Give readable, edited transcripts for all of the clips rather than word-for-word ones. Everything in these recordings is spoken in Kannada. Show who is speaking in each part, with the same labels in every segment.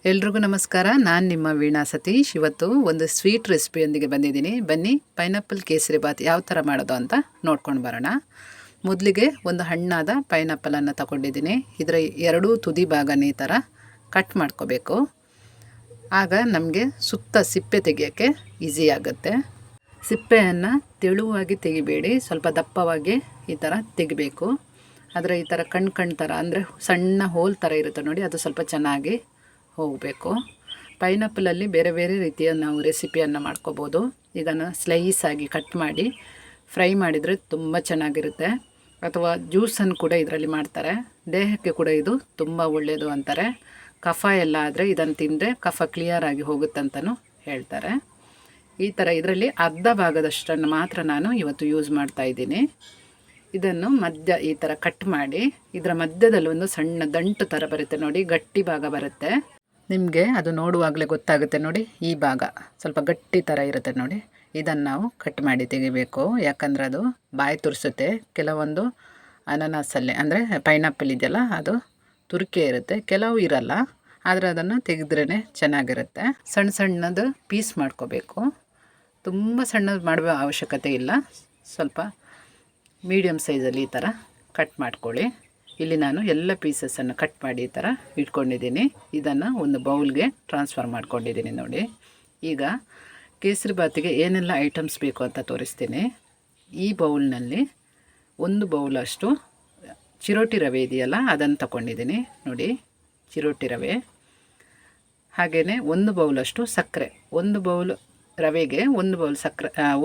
Speaker 1: ಎಲ್ರಿಗೂ ನಮಸ್ಕಾರ. ನಾನು ನಿಮ್ಮ ವೀಣಾ ಸತೀಶ್. ಇವತ್ತು ಒಂದು ಸ್ವೀಟ್ ರೆಸಿಪಿಯೊಂದಿಗೆ ಬಂದಿದ್ದೀನಿ. ಬನ್ನಿ ಪೈನಾಪಲ್ ಕೇಸರಿ ಬಾತ್ ಯಾವ ಥರ ಮಾಡೋದು ಅಂತ ನೋಡ್ಕೊಂಡು ಬರೋಣ. ಮೊದಲಿಗೆ ಒಂದು ಹಣ್ಣಾದ ಪೈನಾಪಲನ್ನು ತಗೊಂಡಿದ್ದೀನಿ. ಇದರ ಎರಡೂ ತುದಿ ಭಾಗನ ಈ ಥರ ಕಟ್ ಮಾಡ್ಕೋಬೇಕು. ಆಗ ನಮಗೆ ಸುತ್ತ ಸಿಪ್ಪೆ ತೆಗಿಯೋಕ್ಕೆ ಈಸಿ ಆಗುತ್ತೆ. ಸಿಪ್ಪೆಯನ್ನು ತೆಳುವಾಗಿ ತೆಗಿಬೇಡಿ, ಸ್ವಲ್ಪ ದಪ್ಪವಾಗಿ ಈ ಥರ ತೆಗಿಬೇಕು. ಆದರೆ ಈ ಥರ ಕಣ್ಣು ಥರ ಅಂದರೆ ಸಣ್ಣ ಹೋಲ್ ಥರ ಇರುತ್ತೆ ನೋಡಿ, ಅದು ಸ್ವಲ್ಪ ಚೆನ್ನಾಗಿ ಹೋಗಬೇಕು. ಪೈನಾಪಲಲ್ಲಿ ಬೇರೆ ಬೇರೆ ರೀತಿಯ ನಾವು ರೆಸಿಪಿಯನ್ನು ಮಾಡ್ಕೋಬೋದು. ಇದನ್ನು ಸ್ಲೈಸ್ ಆಗಿ ಕಟ್ ಮಾಡಿ ಫ್ರೈ ಮಾಡಿದರೆ ತುಂಬ ಚೆನ್ನಾಗಿರುತ್ತೆ. ಅಥವಾ ಜ್ಯೂಸನ್ನು ಕೂಡ ಇದರಲ್ಲಿ ಮಾಡ್ತಾರೆ. ದೇಹಕ್ಕೆ ಕೂಡ ಇದು ತುಂಬ ಒಳ್ಳೆಯದು ಅಂತಾರೆ. ಕಫ ಎಲ್ಲ ಆದರೆ ಇದನ್ನು ತಿಂದರೆ ಕಫ ಕ್ಲಿಯರಾಗಿ ಹೋಗುತ್ತಂತಲೂ ಹೇಳ್ತಾರೆ. ಈ ಥರ ಇದರಲ್ಲಿ ಅರ್ಧ ಭಾಗದಷ್ಟನ್ನು ಮಾತ್ರ ನಾನು ಇವತ್ತು ಯೂಸ್ ಮಾಡ್ತಾಯಿದ್ದೀನಿ. ಇದನ್ನು ಮಧ್ಯ ಈ ಥರ ಕಟ್ ಮಾಡಿ ಇದರ ಮಧ್ಯದಲ್ಲಿ ಒಂದು ಸಣ್ಣ ದಂಟು ಥರ ಬರುತ್ತೆ ನೋಡಿ, ಗಟ್ಟಿ ಭಾಗ ಬರುತ್ತೆ. ನಿಮಗೆ ಅದು ನೋಡುವಾಗಲೇ ಗೊತ್ತಾಗುತ್ತೆ ನೋಡಿ, ಈ ಭಾಗ ಸ್ವಲ್ಪ ಗಟ್ಟಿ ಥರ ಇರುತ್ತೆ ನೋಡಿ. ಇದನ್ನು ನಾವು ಕಟ್ ಮಾಡಿ ತೆಗಿಬೇಕು. ಯಾಕಂದರೆ ಅದು ಬಾಯಿ ತುರಿಸುತ್ತೆ. ಕೆಲವೊಂದು ಅನಾನಸಲ್ಲಿ ಅಂದರೆ ಪೈನಾಪಲ್ ಇದೆಯಲ್ಲ, ಅದು ತುರಿಕೆ ಇರುತ್ತೆ, ಕೆಲವು ಇರಲ್ಲ. ಆದರೆ ಅದನ್ನು ತೆಗೆದ್ರೇ ಚೆನ್ನಾಗಿರುತ್ತೆ. ಸಣ್ಣ ಸಣ್ಣದು ಪೀಸ್ ಮಾಡ್ಕೋಬೇಕು. ತುಂಬ ಸಣ್ಣದು ಮಾಡುವ ಅವಶ್ಯಕತೆ ಇಲ್ಲ. ಸ್ವಲ್ಪ ಮೀಡಿಯಮ್ ಸೈಜಲ್ಲಿ ಈ ಥರ ಕಟ್ ಮಾಡ್ಕೊಳ್ಳಿ. ಇಲ್ಲಿ ನಾನು ಎಲ್ಲ ಪೀಸಸನ್ನು ಕಟ್ ಮಾಡಿ ಈ ಥರ ಇಟ್ಕೊಂಡಿದ್ದೀನಿ. ಇದನ್ನು ಒಂದು ಬೌಲ್ಗೆ ಟ್ರಾನ್ಸ್ಫರ್ ಮಾಡ್ಕೊಂಡಿದ್ದೀನಿ ನೋಡಿ. ಈಗ ಕೇಸರಿ ಬಾತಿಗೆ ಏನೆಲ್ಲ ಐಟಮ್ಸ್ ಬೇಕು ಅಂತ ತೋರಿಸ್ತೀನಿ. ಈ ಬೌಲ್ನಲ್ಲಿ ಒಂದು ಬೌಲಷ್ಟು ಚಿರೋಟಿ ರವೆ ಇದೆಯಲ್ಲ, ಅದನ್ನು ತಗೊಂಡಿದ್ದೀನಿ ನೋಡಿ, ಚಿರೋಟಿ ರವೆ. ಹಾಗೆಯೇ ಒಂದು ಬೌಲಷ್ಟು ಸಕ್ಕರೆ. ಒಂದು ಬೌಲ್ ರವೆಗೆ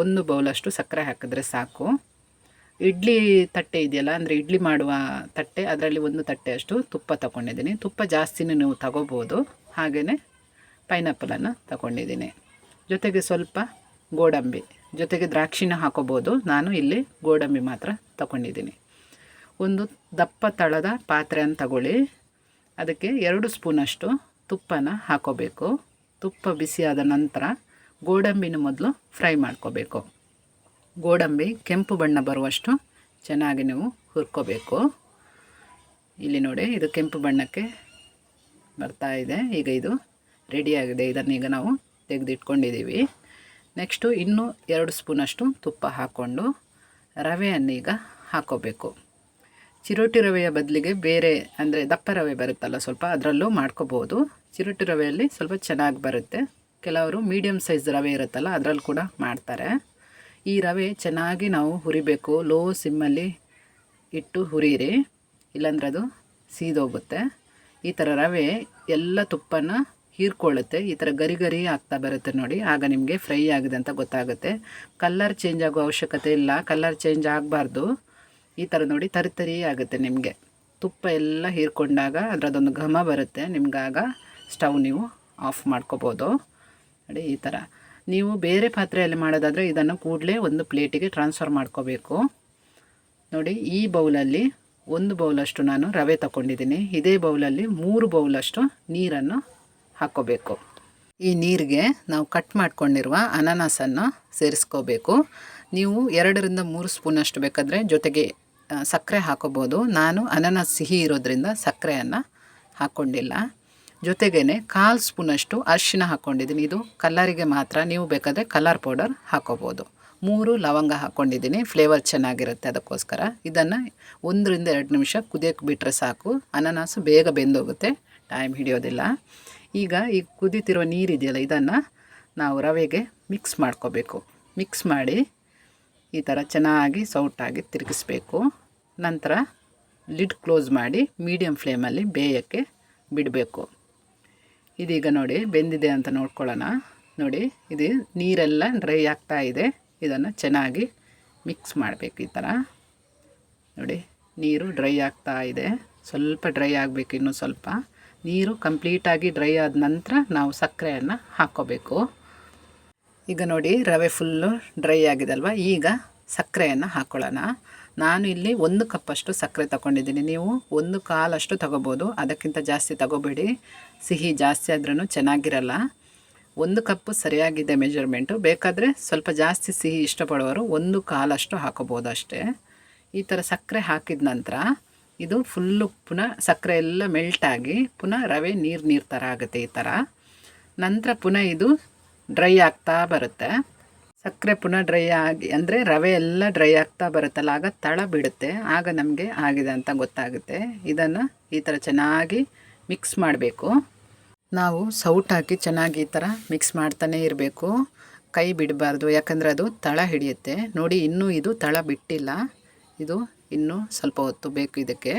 Speaker 1: ಒಂದು ಬೌಲಷ್ಟು ಸಕ್ಕರೆ ಹಾಕಿದ್ರೆ ಸಾಕು. ಇಡ್ಲಿ ತಟ್ಟೆ ಇದೆಯಲ್ಲ, ಅಂದರೆ ಇಡ್ಲಿ ಮಾಡುವ ತಟ್ಟೆ, ಅದರಲ್ಲಿ ಒಂದು ತಟ್ಟೆಯಷ್ಟು ತುಪ್ಪ ತಗೊಂಡಿದ್ದೀನಿ. ತುಪ್ಪ ಜಾಸ್ತಿನೂ ನೀವು ತಗೋಬೋದು. ಹಾಗೆಯೇ ಪೈನಾಪಲನ್ನು ತಗೊಂಡಿದ್ದೀನಿ. ಜೊತೆಗೆ ಸ್ವಲ್ಪ ಗೋಡಂಬಿ, ಜೊತೆಗೆ ದ್ರಾಕ್ಷಿನ ಹಾಕೋಬೋದು. ನಾನು ಇಲ್ಲಿ ಗೋಡಂಬಿ ಮಾತ್ರ ತಗೊಂಡಿದ್ದೀನಿ. ಒಂದು ದಪ್ಪ ತಳದ ಪಾತ್ರೆಯನ್ನು ತಗೊಳ್ಳಿ. ಅದಕ್ಕೆ 2 ಸ್ಪೂನಷ್ಟು ತುಪ್ಪನ ಹಾಕೋಬೇಕು. ತುಪ್ಪ ಬಿಸಿಯಾದ ನಂತರ ಗೋಡಂಬಿನ ಮೊದಲು ಫ್ರೈ ಮಾಡ್ಕೋಬೇಕು. ಗೋಡಂಬಿ ಕೆಂಪು ಬಣ್ಣ ಬರುವಷ್ಟು ಚೆನ್ನಾಗಿ ನೀವು ಹುರ್ಕೋಬೇಕು. ಇಲ್ಲಿ ನೋಡಿ, ಇದು ಕೆಂಪು ಬಣ್ಣಕ್ಕೆ ಬರ್ತಾ ಇದೆ. ಈಗ ಇದು ರೆಡಿಯಾಗಿದೆ. ಇದನ್ನೀಗ ನಾವು ತೆಗೆದಿಟ್ಕೊಂಡಿದ್ದೀವಿ. ನೆಕ್ಸ್ಟು ಇನ್ನೂ 2 ಸ್ಪೂನಷ್ಟು ತುಪ್ಪ ಹಾಕ್ಕೊಂಡು ರವೆಯನ್ನೀಗ ಹಾಕೋಬೇಕು. ಚಿರೋಟಿ ರವೆಯ ಬದಲಿಗೆ ಬೇರೆ ಅಂದರೆ ದಪ್ಪ ರವೆ ಬರುತ್ತಲ್ಲ ಸ್ವಲ್ಪ, ಅದರಲ್ಲೂ ಮಾಡ್ಕೋಬೋದು. ಚಿರೋಟಿ ರವೆಯಲ್ಲಿ ಸ್ವಲ್ಪ ಚೆನ್ನಾಗಿ ಬರುತ್ತೆ. ಕೆಲವರು ಮೀಡಿಯಮ್ ಸೈಜ್ ರವೆ ಇರುತ್ತಲ್ಲ, ಅದರಲ್ಲಿ ಕೂಡ ಮಾಡ್ತಾರೆ. ಈ ರವೆ ಚೆನ್ನಾಗಿ ನಾವು ಹುರಿಬೇಕು. ಲೋ ಸಿಮ್ಮಲ್ಲಿ ಇಟ್ಟು ಹುರಿಯಿರಿ, ಇಲ್ಲಾಂದ್ರೆ ಅದು ಸೀದೋಗುತ್ತೆ. ಈ ಥರ ರವೆ ಎಲ್ಲ ತುಪ್ಪನ ಹೀರ್ಕೊಳ್ಳುತ್ತೆ. ಈ ಥರ ಗರಿ ಗರಿ ಆಗ್ತಾ ಬರುತ್ತೆ ನೋಡಿ, ಆಗ ನಿಮಗೆ ಫ್ರೈ ಆಗಿದೆ ಅಂತ ಗೊತ್ತಾಗುತ್ತೆ. ಕಲ್ಲರ್ ಚೇಂಜ್ ಆಗೋ ಅವಶ್ಯಕತೆ ಇಲ್ಲ. ಕಲ್ಲರ್ ಚೇಂಜ್ ಆಗಬಾರ್ದು. ಈ ಥರ ನೋಡಿ ತರಿ ಆಗುತ್ತೆ ನಿಮಗೆ. ತುಪ್ಪ ಎಲ್ಲ ಹೀರ್ಕೊಂಡಾಗ ಅದರದೊಂದು ಘಮ ಬರುತ್ತೆ ನಿಮ್ಗಾಗ. ಸ್ಟವ್ ನೀವು ಆಫ್ ಮಾಡ್ಕೋಬೋದು ನೋಡಿ. ಈ ಥರ ನೀವು ಬೇರೆ ಪಾತ್ರೆಯಲ್ಲಿ ಮಾಡೋದಾದರೆ ಇದನ್ನು ಕೂಡಲೇ ಒಂದು ಪ್ಲೇಟಿಗೆ ಟ್ರಾನ್ಸ್ಫರ್ ಮಾಡ್ಕೋಬೇಕು ನೋಡಿ. ಈ ಬೌಲಲ್ಲಿ 1 ಬೌಲಷ್ಟು ನಾನು ರವೆ ತಗೊಂಡಿದ್ದೀನಿ. ಇದೇ ಬೌಲಲ್ಲಿ 3 ಬೌಲಷ್ಟು ನೀರನ್ನು ಹಾಕ್ಕೋಬೇಕು. ಈ ನೀರಿಗೆ ನಾವು ಕಟ್ ಮಾಡ್ಕೊಂಡಿರುವ ಅನಾನಸನ್ನು ಸೇರಿಸ್ಕೋಬೇಕು. ನೀವು 2-3 ಸ್ಪೂನಷ್ಟು ಬೇಕಾದರೆ ಜೊತೆಗೆ ಸಕ್ಕರೆ ಹಾಕೋಬೋದು. ನಾನು ಅನಾನಸ್ ಸಿಹಿ ಇರೋದ್ರಿಂದ ಸಕ್ಕರೆಯನ್ನು ಹಾಕ್ಕೊಂಡಿಲ್ಲ. ಜೊತೆಗೇ 1/4 ಸ್ಪೂನಷ್ಟು ಅರಿಶಿನ ಹಾಕ್ಕೊಂಡಿದ್ದೀನಿ. ಇದು ಕಲ್ಲರಿಗೆ ಮಾತ್ರ, ನೀವು ಬೇಕಾದರೆ ಕಲರ್ ಪೌಡರ್ ಹಾಕೋಬೋದು. 3 ಲವಂಗ ಹಾಕ್ಕೊಂಡಿದ್ದೀನಿ, ಫ್ಲೇವರ್ ಚೆನ್ನಾಗಿರುತ್ತೆ ಅದಕ್ಕೋಸ್ಕರ. ಇದನ್ನು 1-2 ನಿಮಿಷ ಕುದಿಯೋಕ್ಕೆ ಬಿಟ್ಟರೆ ಸಾಕು. ಅನಾನಸು ಬೇಗ ಬೆಂದೋಗುತ್ತೆ, ಟೈಮ್ ಹಿಡಿಯೋದಿಲ್ಲ. ಈಗ ಈ ಕುದೀತಿರೋ ನೀರಿದೆಯಲ್ಲ, ಇದನ್ನು ನಾವು ರವೆಗೆ ಮಿಕ್ಸ್ ಮಾಡ್ಕೋಬೇಕು. ಮಿಕ್ಸ್ ಮಾಡಿ ಈ ಥರ ಚೆನ್ನಾಗಿ ಸೌಟಾಗಿ ತಿರುಗಿಸ್ಬೇಕು. ನಂತರ ಲಿಡ್ ಕ್ಲೋಸ್ ಮಾಡಿ ಮೀಡಿಯಮ್ ಫ್ಲೇಮಲ್ಲಿ ಬೇಯೋಕ್ಕೆ ಬಿಡಬೇಕು. ಇದೀಗ ನೋಡಿ ಬೆಂದಿದೆ ಅಂತ ನೋಡ್ಕೊಳ್ಳೋಣ. ನೋಡಿ, ಇದು ನೀರೆಲ್ಲ ಡ್ರೈ ಆಗ್ತಾ ಇದೆ. ಇದನ್ನು ಚೆನ್ನಾಗಿ ಮಿಕ್ಸ್ ಮಾಡಬೇಕು. ಈ ಥರ ನೋಡಿ, ನೀರು ಡ್ರೈ ಆಗ್ತಾ ಇದೆ. ಸ್ವಲ್ಪ ಡ್ರೈ ಆಗಬೇಕು, ಇನ್ನೂ ಸ್ವಲ್ಪ. ನೀರು ಕಂಪ್ಲೀಟಾಗಿ ಡ್ರೈ ಆದ ನಂತರ ನಾವು ಸಕ್ಕರೆಯನ್ನು ಹಾಕ್ಕೋಬೇಕು. ಈಗ ನೋಡಿ, ರವೆ ಫುಲ್ಲು ಡ್ರೈ ಆಗಿದೆ ಅಲ್ವಾ. ಈಗ ಸಕ್ಕರೆಯನ್ನು ಹಾಕ್ಕೊಳ್ಳೋಣ. ನಾನು ಇಲ್ಲಿ 1 ಕಪ್ಪಷ್ಟು ಸಕ್ಕರೆ ತಗೊಂಡಿದ್ದೀನಿ. ನೀವು 1/4 ತಗೋಬೋದು, ಅದಕ್ಕಿಂತ ಜಾಸ್ತಿ ತಗೋಬೇಡಿ. ಸಿಹಿ ಜಾಸ್ತಿ ಆದ್ರೂ ಚೆನ್ನಾಗಿರಲ್ಲ. 1 ಕಪ್ಪು ಸರಿಯಾಗಿದೆ ಮೆಜರ್ಮೆಂಟು. ಬೇಕಾದರೆ ಸ್ವಲ್ಪ ಜಾಸ್ತಿ ಸಿಹಿ ಇಷ್ಟಪಡೋರು 1/4 ಹಾಕೋಬೋದು ಅಷ್ಟೇ. ಈ ಥರ ಸಕ್ಕರೆ ಹಾಕಿದ ನಂತರ ಇದು ಫುಲ್ಲು ಪುನಃ ಸಕ್ಕರೆ ಎಲ್ಲ ಮೆಲ್ಟಾಗಿ ಪುನಃ ರವೆ ನೀರು ಥರ ಆಗುತ್ತೆ ಈ ಥರ. ನಂತರ ಪುನಃ ಇದು ಡ್ರೈ ಆಗ್ತಾ ಬರುತ್ತೆ. ಸಕ್ಕರೆ ಪುನಃ ಡ್ರೈ ಆಗಿ ಅಂದರೆ ರವೆ ಎಲ್ಲ ಡ್ರೈ ಆಗ್ತಾ ಬರುತ್ತಲ್ಲ, ಆಗ ತಳ ಬಿಡುತ್ತೆ. ಆಗ ನಮಗೆ ಆಗಿದೆ ಅಂತ ಗೊತ್ತಾಗುತ್ತೆ. ಇದನ್ನು ಈ ಥರ ಚೆನ್ನಾಗಿ ಮಿಕ್ಸ್ ಮಾಡಬೇಕು. ನಾವು ಸೌಟ್ ಹಾಕಿ ಚೆನ್ನಾಗಿ ಈ ಥರ ಮಿಕ್ಸ್ ಮಾಡ್ತಾನೇ ಇರಬೇಕು, ಕೈ ಬಿಡಬಾರ್ದು, ಯಾಕಂದರೆ ಅದು ತಳ ಹಿಡಿಯುತ್ತೆ. ನೋಡಿ ಇನ್ನೂ ಇದು ತಳ ಬಿಟ್ಟಿಲ್ಲ, ಇದು ಇನ್ನೂ ಸ್ವಲ್ಪ ಹೊತ್ತು ಬೇಕು ಇದಕ್ಕೆ.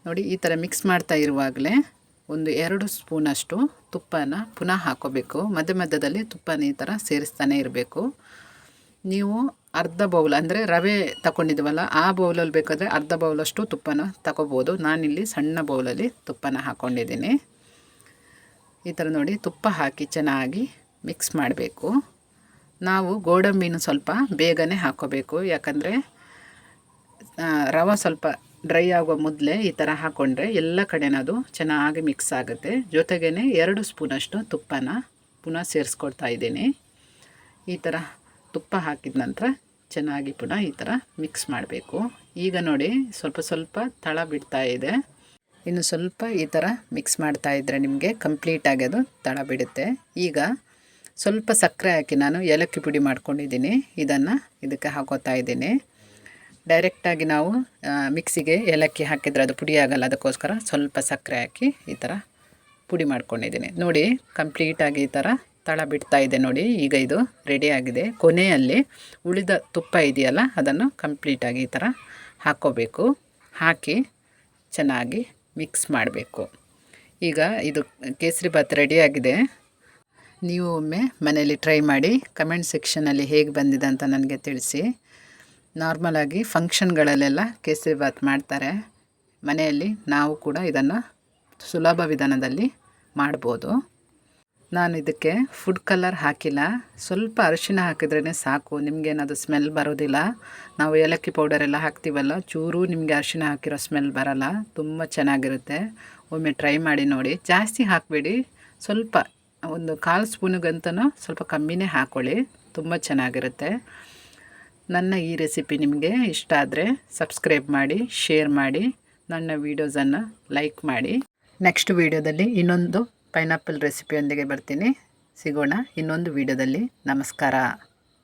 Speaker 1: ನೋಡಿ ಈ ಥರ ಮಿಕ್ಸ್ ಮಾಡ್ತಾ ಇರುವಾಗಲೇ ಒಂದು 2 ಸ್ಪೂನಷ್ಟು ತುಪ್ಪನ ಪುನಃ ಹಾಕೋಬೇಕು. ಮಧ್ಯ ಮಧ್ಯದಲ್ಲಿ ತುಪ್ಪನ ಈ ಥರ ಸೇರಿಸ್ತಾನೆ ಇರಬೇಕು. ನೀವು ಅರ್ಧ ಬೌಲ್ ಅಂದರೆ ರವೆ ತಗೊಂಡಿದ್ದೀವಲ್ಲ ಆ ಬೌಲಲ್ಲಿ ಬೇಕಾದರೆ ಅರ್ಧ ಬೌಲಷ್ಟು ತುಪ್ಪನ ತಗೋಬೋದು. ನಾನಿಲ್ಲಿ ಸಣ್ಣ ಬೌಲಲ್ಲಿ ತುಪ್ಪನ ಹಾಕ್ಕೊಂಡಿದ್ದೀನಿ. ಈ ಥರ ನೋಡಿ ತುಪ್ಪ ಹಾಕಿ ಚೆನ್ನಾಗಿ ಮಿಕ್ಸ್ ಮಾಡಬೇಕು. ನಾವು ಗೋಡಂಬಿನೂ ಸ್ವಲ್ಪ ಬೇಗನೆ ಹಾಕ್ಕೋಬೇಕು, ಯಾಕಂದರೆ ರವೆ ಸ್ವಲ್ಪ ಡ್ರೈ ಆಗೋ ಮೊದಲೇ ಈ ಥರ ಹಾಕ್ಕೊಂಡ್ರೆ ಎಲ್ಲ ಕಡೆನದು ಚೆನ್ನಾಗಿ ಮಿಕ್ಸ್ ಆಗುತ್ತೆ. ಜೊತೆಗೇ 2 ಸ್ಪೂನಷ್ಟು ತುಪ್ಪನ ಪುನಃ ಸೇರಿಸ್ಕೊಳ್ತಾ ಇದ್ದೀನಿ. ಈ ಥರ ತುಪ್ಪ ಹಾಕಿದ ನಂತರ ಚೆನ್ನಾಗಿ ಪುನಃ ಈ ಥರ ಮಿಕ್ಸ್ ಮಾಡಬೇಕು. ಈಗ ನೋಡಿ ಸ್ವಲ್ಪ ಸ್ವಲ್ಪ ತಳ ಬಿಡ್ತಾ ಇದೆ. ಇನ್ನು ಸ್ವಲ್ಪ ಈ ಥರ ಮಿಕ್ಸ್ ಮಾಡ್ತಾ ಇದ್ದರೆ ನಿಮಗೆ ಕಂಪ್ಲೀಟಾಗಿ ಅದು ತಳ ಬಿಡುತ್ತೆ. ಈಗ ಸ್ವಲ್ಪ ಸಕ್ಕರೆ ಹಾಕಿ ನಾನು ಏಲಕ್ಕಿ ಪುಡಿ ಮಾಡ್ಕೊಂಡಿದ್ದೀನಿ, ಇದನ್ನು ಇದಕ್ಕೆ ಹಾಕೋತಾ ಇದ್ದೀನಿ. ಡೈರೆಕ್ಟಾಗಿ ನಾವು ಮಿಕ್ಸಿಗೆ ಏಲಕ್ಕಿ ಹಾಕಿದರೆ ಅದು ಪುಡಿ ಆಗಲ್ಲ, ಅದಕ್ಕೋಸ್ಕರ ಸ್ವಲ್ಪ ಸಕ್ಕರೆ ಹಾಕಿ ಈ ಥರ ಪುಡಿ ಮಾಡ್ಕೊಂಡಿದ್ದೀನಿ. ನೋಡಿ ಕಂಪ್ಲೀಟಾಗಿ ಈ ಥರ ತಳ ಬಿಡ್ತಾ ಇದೆ. ನೋಡಿ ಈಗ ಇದು ರೆಡಿಯಾಗಿದೆ. ಕೊನೆಯಲ್ಲಿ ಉಳಿದ ತುಪ್ಪ ಇದೆಯಲ್ಲ ಅದನ್ನು ಕಂಪ್ಲೀಟಾಗಿ ಈ ಥರ ಹಾಕ್ಕೋಬೇಕು. ಹಾಕಿ ಚೆನ್ನಾಗಿ ಮಿಕ್ಸ್ ಮಾಡಬೇಕು. ಈಗ ಇದು ಕೇಸರಿಬಾತ್ ರೆಡಿಯಾಗಿದೆ. ನೀವು ಒಮ್ಮೆ ಮನೆಯಲ್ಲಿ ಟ್ರೈ ಮಾಡಿ ಕಮೆಂಟ್ ಸೆಕ್ಷನಲ್ಲಿ ಹೇಗೆ ಬಂದಿದೆ ಅಂತ ನನಗೆ ತಿಳಿಸಿ. ನಾರ್ಮಲಾಗಿ ಫಂಕ್ಷನ್ಗಳಲ್ಲೆಲ್ಲ ಕೇಸರಿಬಾತ್ ಮಾಡ್ತಾರೆ ಮನೆಯಲ್ಲಿ, ನಾವು ಕೂಡ ಇದನ್ನು ಸುಲಭ ವಿಧಾನದಲ್ಲಿ ಮಾಡ್ಬೋದು. ನಾನು ಇದಕ್ಕೆ ಫುಡ್ ಕಲರ್ ಹಾಕಿಲ್ಲ, ಸ್ವಲ್ಪ ಅರಿಶಿನ ಹಾಕಿದ್ರೇ ಸಾಕು. ನಿಮಗೇನದು ಸ್ಮೆಲ್ ಬರೋದಿಲ್ಲ. ನಾವು ಏಲಕ್ಕಿ ಪೌಡರೆಲ್ಲ ಹಾಕ್ತೀವಲ್ಲ, ಚೂರು ನಿಮಗೆ ಅರಿಶಿನ ಹಾಕಿರೋ ಸ್ಮೆಲ್ ಬರೋಲ್ಲ, ತುಂಬ ಚೆನ್ನಾಗಿರುತ್ತೆ. ಒಮ್ಮೆ ಟ್ರೈ ಮಾಡಿ ನೋಡಿ. ಜಾಸ್ತಿ ಹಾಕಬೇಡಿ, ಸ್ವಲ್ಪ ಒಂದು 1/4 ಸ್ಪೂನಿಗಂತನೂ ಸ್ವಲ್ಪ ಕಮ್ಮಿನೇ ಹಾಕ್ಕೊಳ್ಳಿ, ತುಂಬ ಚೆನ್ನಾಗಿರುತ್ತೆ. ನನ್ನ ಈ ರೆಸಿಪಿ ನಿಮಗೆ ಇಷ್ಟ ಆದರೆ ಸಬ್ಸ್ಕ್ರೈಬ್ ಮಾಡಿ, ಶೇರ್ ಮಾಡಿ, ನನ್ನ ವೀಡಿಯೋಸನ್ನು ಲೈಕ್ ಮಾಡಿ. ನೆಕ್ಸ್ಟ್ ವೀಡಿಯೋದಲ್ಲಿ ಇನ್ನೊಂದು ಪೈನಾಪಲ್ ರೆಸಿಪಿಯೊಂದಿಗೆ ಬರ್ತೀನಿ. ಸಿಗೋಣ ಇನ್ನೊಂದು ವೀಡಿಯೋದಲ್ಲಿ. ನಮಸ್ಕಾರ.